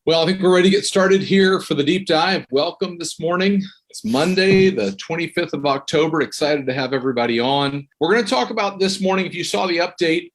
Well, I think we're ready to get started here for the deep dive. Welcome this morning. It's Monday, the 25th of October. Excited to have everybody on. We're going to talk about this morning, if you saw the update,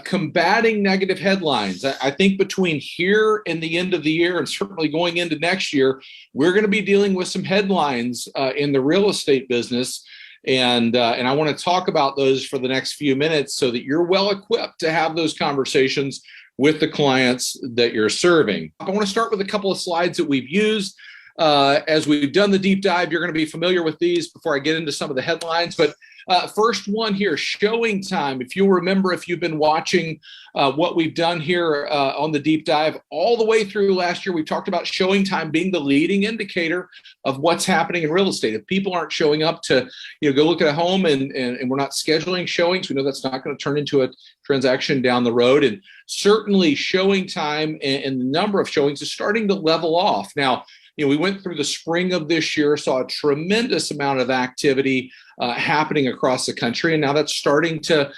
combating negative headlines. I think between here and the end of the year, and certainly going into next year, we're going to be dealing with some headlines in the real estate business. And I want to talk about those for the next few minutes so that you're well equipped to have those conversations with the clients that you're serving. I want to start with a couple of slides that we've used. As we've done the deep dive, you're going to be familiar with these before I get into some of the headlines. But first one here, showing time. If you'll remember, if you've been watching what we've done here on the deep dive all the way through last year, we talked about showing time being the leading indicator of what's happening in real estate. If people aren't showing up to go look at a home and we're not scheduling showings, we know that's not going to turn into a transaction down the road. And certainly showing time and the number of showings is starting to level off. Now, we went through the spring of this year, saw a tremendous amount of activity happening across the country, and now that's starting to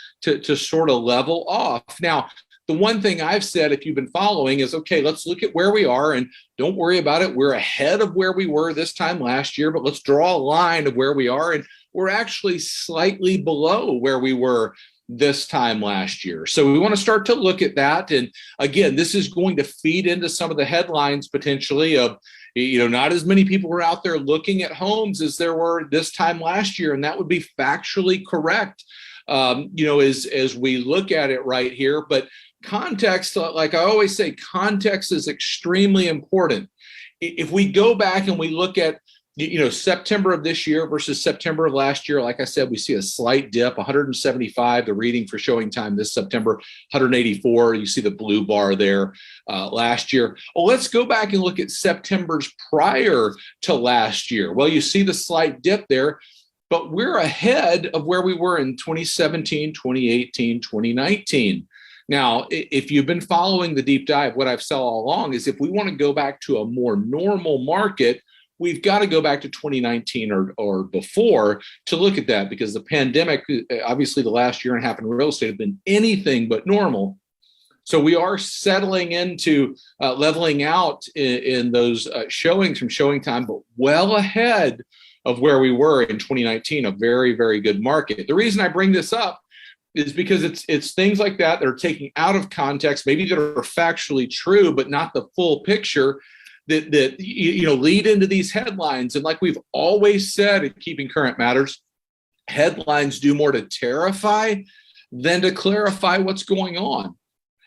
sort of level off. Now, the one thing I've said, if you've been following, is, okay, let's look at where we are, and don't worry about it. We're ahead of where we were this time last year, but let's draw a line of where we are, and we're actually slightly below where we were this time last year. So we want to start to look at that. And again, this is going to feed into some of the headlines potentially of, not as many people were out there looking at homes as there were this time last year. And that would be factually correct, as we look at it right here. But context, like I always say, context is extremely important. If we go back and we look at September of this year versus September of last year, like I said, we see a slight dip, 175, the reading for showing time this September, 184. You see the blue bar there last year. Well, let's go back and look at September's prior to last year. Well, you see the slight dip there, but we're ahead of where we were in 2017, 2018, 2019. Now, if you've been following the deep dive, what I've said all along is if we want to go back to a more normal market, we've got to go back to 2019 or before to look at that, because the pandemic, obviously the last year and a half in real estate have been anything but normal. So we are settling into leveling out in those showings from showing time, but well ahead of where we were in 2019, a very, very good market. The reason I bring this up is because it's things like that are taken out of context, maybe that are factually true, but not the full picture, that lead into these headlines. And like we've always said at Keeping Current Matters, headlines do more to terrify than to clarify what's going on.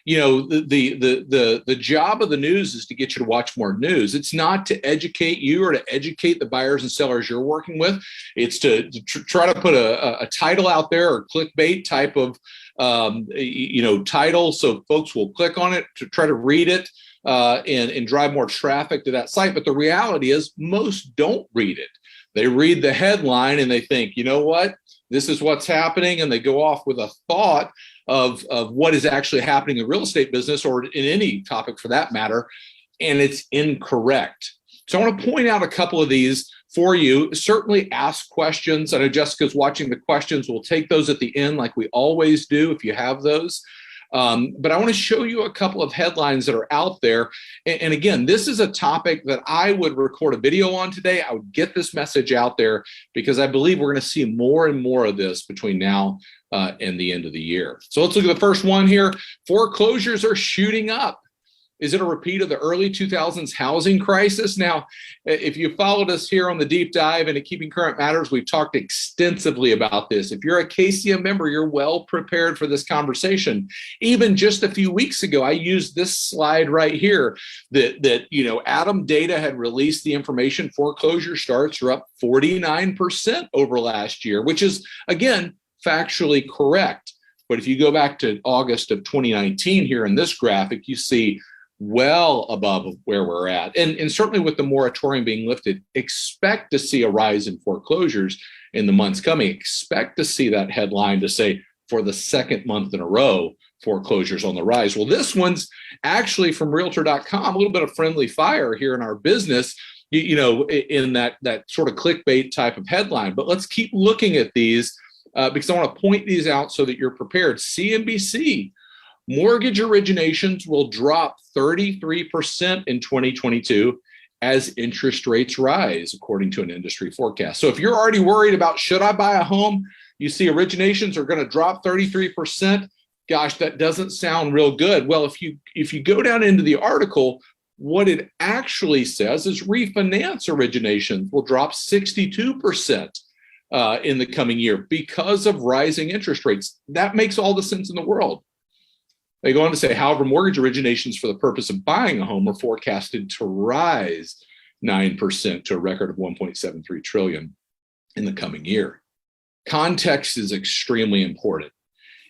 The job of the news is to get you to watch more news. It's not to educate you or to educate the buyers and sellers you're working with. It's to try to put a title out there, or clickbait type of title, so folks will click on it to try to read it and drive more traffic to that site. But the reality is most don't read it. They read the headline and they think, you know what, this is what's happening. And they go off with a thought of what is actually happening in the real estate business, or in any topic for that matter. And it's incorrect. So I want to point out a couple of these for you. Certainly ask questions. I know Jessica's watching the questions. We'll take those at the end like we always do if you have those. But I want to show you a couple of headlines that are out there. And again, this is a topic that I would record a video on today. I would get this message out there because I believe we're going to see more and more of this between now and the end of the year. So let's look at the first one here. Foreclosures are shooting up. Is it a repeat of the early 2000s housing crisis? Now, if you followed us here on the deep dive and at Keeping Current Matters, we've talked extensively about this. If you're a KCM member, you're well prepared for this conversation. Even just a few weeks ago, I used this slide right here that Adam Data had released the information. Foreclosure starts are up 49% over last year, which is, again, factually correct. But if you go back to August of 2019 here in this graphic, you see well above where we're at. And certainly with the moratorium being lifted, expect to see a rise in foreclosures in the months coming. Expect to see that headline to say, for the second month in a row, foreclosures on the rise. Well, this one's actually from Realtor.com, a little bit of friendly fire here in our business, in that sort of clickbait type of headline. But let's keep looking at these because I want to point these out so that you're prepared. CNBC Mortgage originations will drop 33% in 2022 as interest rates rise, according to an industry forecast. So if you're already worried about should I buy a home, you see originations are going to drop 33%. Gosh, that doesn't sound real good. Well, if you go down into the article, what it actually says is refinance originations will drop 62% in the coming year because of rising interest rates. That makes all the sense in the world. They go on to say, however, mortgage originations for the purpose of buying a home are forecasted to rise 9% to a record of 1.73 trillion in the coming year. Context is extremely important.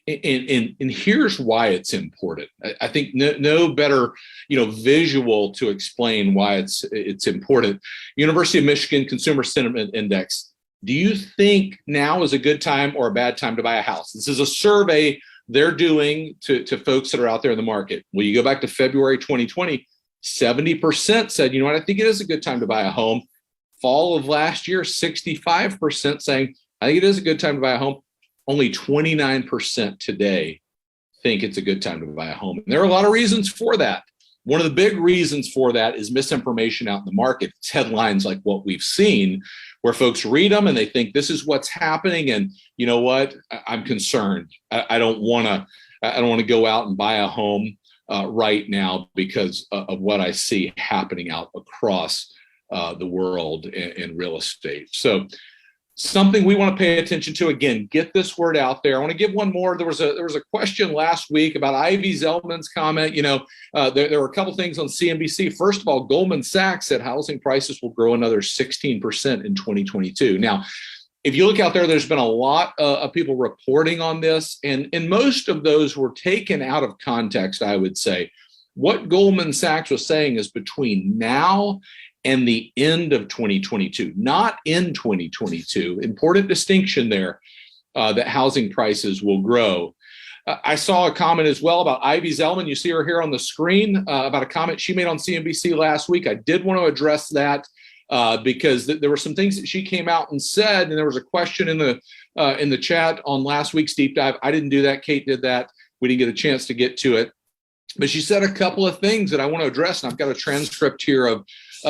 And here's why it's important. I think no better, visual to explain why it's important. University of Michigan Consumer Sentiment Index. Do you think now is a good time or a bad time to buy a house? This is a survey they're doing to folks that are out there in the market. Well, you go back to February 2020, 70% said, you know what, I think it is a good time to buy a home. Fall of last year, 65% saying, I think it is a good time to buy a home. Only 29% today think it's a good time to buy a home. And there are a lot of reasons for that. One of the big reasons for that is misinformation out in the market. It's headlines like what we've seen, where folks read them and they think this is what's happening. And you know what? I'm concerned. I don't want to go out and buy a home right now because of what I see happening out across the world in real estate. So something we want to pay attention to. Again, get this word out there. I want to give one more. There was a question last week about Ivy Zelman's comment. There were a couple things on CNBC. First of all, Goldman Sachs said housing prices will grow another 16% in 2022. Now, if you look out there, there's been a lot of people reporting on this, and most of those were taken out of context, I would say. What Goldman Sachs was saying is between now and the end of 2022, not in 2022. Important distinction there, that housing prices will grow. I saw a comment as well about Ivy Zelman. You see her here on the screen about a comment she made on CNBC last week. I did want to address that because there were some things that she came out and said, and there was a question in the chat on last week's deep dive. I didn't do that. Kate did that. We didn't get a chance to get to it. But she said a couple of things that I want to address, and I've got a transcript here of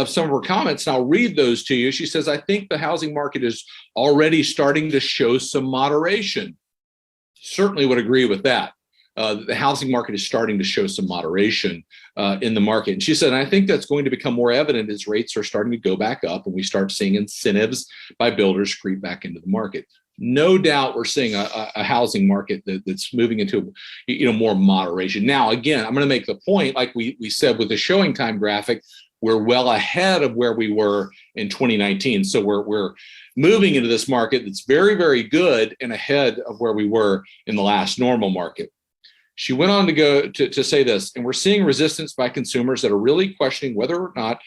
some of her comments, and I'll read those to you. She says, I think the housing market is already starting to show some moderation. Certainly would agree with that. The housing market is starting to show some moderation in the market. And she said, I think that's going to become more evident as rates are starting to go back up and we start seeing incentives by builders creep back into the market. No doubt we're seeing a housing market that's moving into more moderation. Now, again, I'm going to make the point, like we said with the showing time graphic, we're well ahead of where we were in 2019. So we're moving into this market that's very, very good and ahead of where we were in the last normal market. She went on to go to say this, and we're seeing resistance by consumers that are really questioning whether or not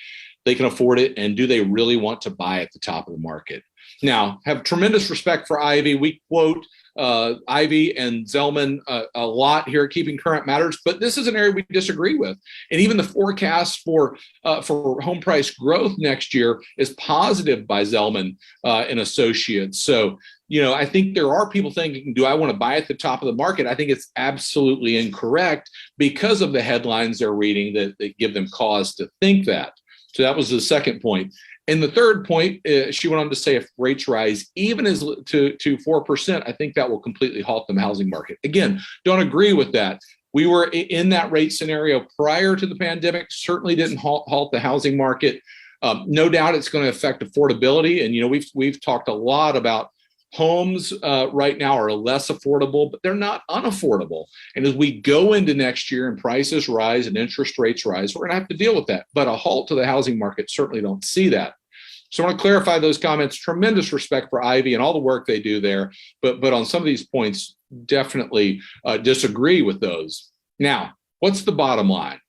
they can afford it and do they really want to buy at the top of the market. Now, have tremendous respect for Ivy. We quote Ivy and Zelman a lot here at Keeping Current Matters, but this is an area we disagree with. And even the forecast for home price growth next year is positive by Zelman and Associates. So, I think there are people thinking, do I want to buy at the top of the market? I think it's absolutely incorrect because of the headlines they're reading that give them cause to think that. So that was the second point. And the third point, she went on to say, if rates rise even as to 4%, I think that will completely halt the housing market. Again, don't agree with that. We were in that rate scenario prior to the pandemic, certainly didn't halt the housing market. No doubt it's going to affect affordability. And, we've talked a lot about homes right now are less affordable, but they're not unaffordable. And as we go into next year and prices rise and interest rates rise, we're going to have to deal with that. But a halt to the housing market, certainly don't see that. So I want to clarify those comments. Tremendous respect for Ivy and all the work they do there. But on some of these points, definitely disagree with those. Now, what's the bottom line?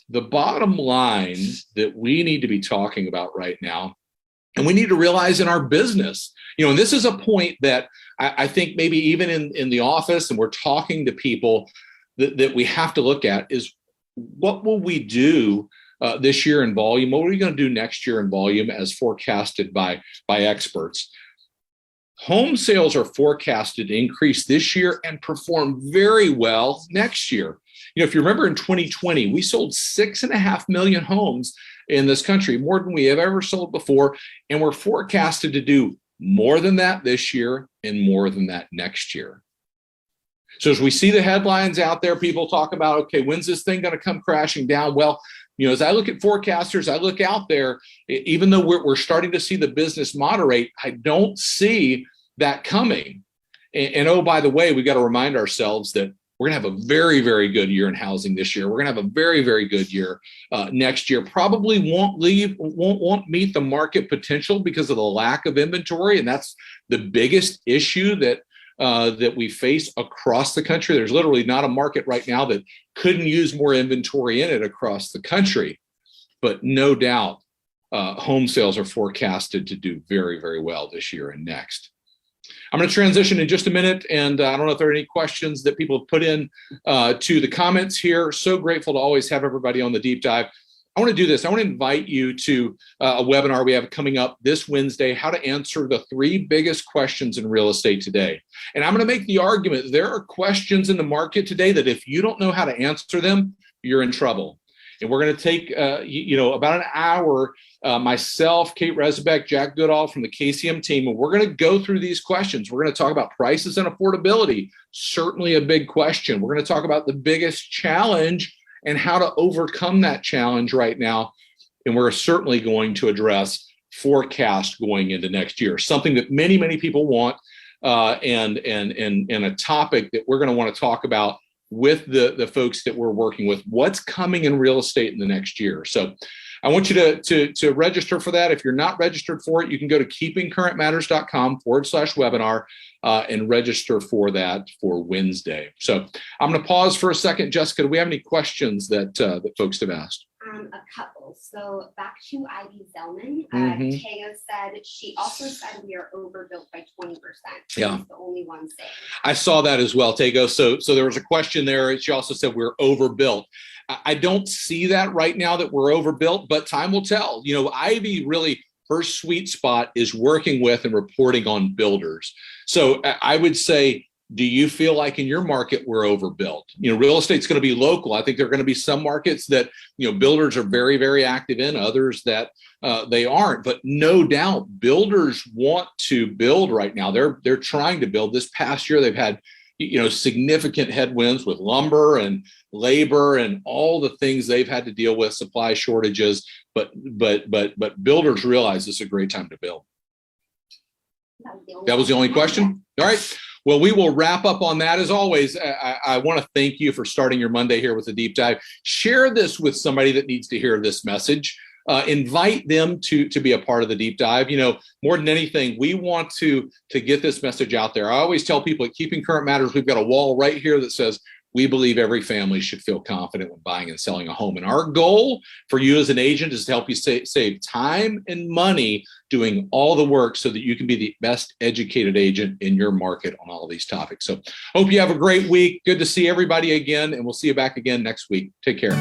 The bottom line that we need to be talking about right now, and we need to realize in our business, and this is a point that I think maybe even in the office, and we're talking to people that we have to look at is, what will we do this year in volume? What are we going to do next year in volume as forecasted by experts? Home sales are forecasted to increase this year and perform very well next year. If you remember in 2020, we sold 6.5 million homes in this country, more than we have ever sold before. And we're forecasted to do more than that this year and more than that next year. So as we see the headlines out there, people talk about, okay, when's this thing going to come crashing down? Well, as I look at forecasters, I look out there, even though we're starting to see the business moderate, I don't see that coming. And oh, by the way, we got to remind ourselves that we're going to have a very, very good year in housing this year. We're going to have a very, very good year next year. Probably won't meet the market potential because of the lack of inventory, and that's the biggest issue that we face across the country. There's literally not a market right now that couldn't use more inventory in it across the country. But no doubt, home sales are forecasted to do very, very well this year and next. I'm going to transition in just a minute, and I don't know if there are any questions that people have put in to the comments here. So grateful to always have everybody on the deep dive. I want to do this. I want to invite you to a webinar we have coming up this Wednesday, how to answer the 3 biggest questions in real estate today. And I'm going to make the argument there are questions in the market today that if you don't know how to answer them, you're in trouble. And we're going to take, about an hour, myself, Kate Resbeck, Jack Goodall from the KCM team, and we're going to go through these questions. We're going to talk about prices and affordability, certainly a big question. We're going to talk about the biggest challenge and how to overcome that challenge right now. And we're certainly going to address forecast going into next year, something that many, many people want, and a topic that we're going to want to talk about with the folks that we're working with, what's coming in real estate in the next year. So I want you to register for that. If you're not registered for it, you can go to keepingcurrentmatters.com/webinar and register for that for Wednesday. So I'm going to pause for a second. Jessica, do we have any questions that folks have asked? A couple. So back to Ivy Zellman, Mm-hmm. Teo said she also said we are overbuilt by 20%. Yeah. She's the only one saying. I saw that as well, Tego. So there was a question there. She also said we're overbuilt. I don't see that right now that we're overbuilt, but time will tell. Ivy really, her sweet spot is working with and reporting on builders. So I would say, do you feel like in your market we're overbuilt? Real estate's going to be local. I think there are going to be some markets that, builders are very, very active in, others that they aren't. But no doubt builders want to build right now. They're trying to build. This past year, they've had, significant headwinds with lumber and labor and all the things they've had to deal with, supply shortages. But builders realize this is a great time to build. That was the only question? All right. Well, we will wrap up on that. As always, I want to thank you for starting your Monday here with a deep dive. Share this with somebody that needs to hear this message. Invite them to be a part of the deep dive. More than anything, we want to get this message out there. I always tell people at Keeping Current Matters, we've got a wall right here that says, we believe every family should feel confident when buying and selling a home. And our goal for you as an agent is to help you save time and money doing all the work so that you can be the best educated agent in your market on all of these topics. So hope you have a great week. Good to see everybody again, and we'll see you back again next week. Take care.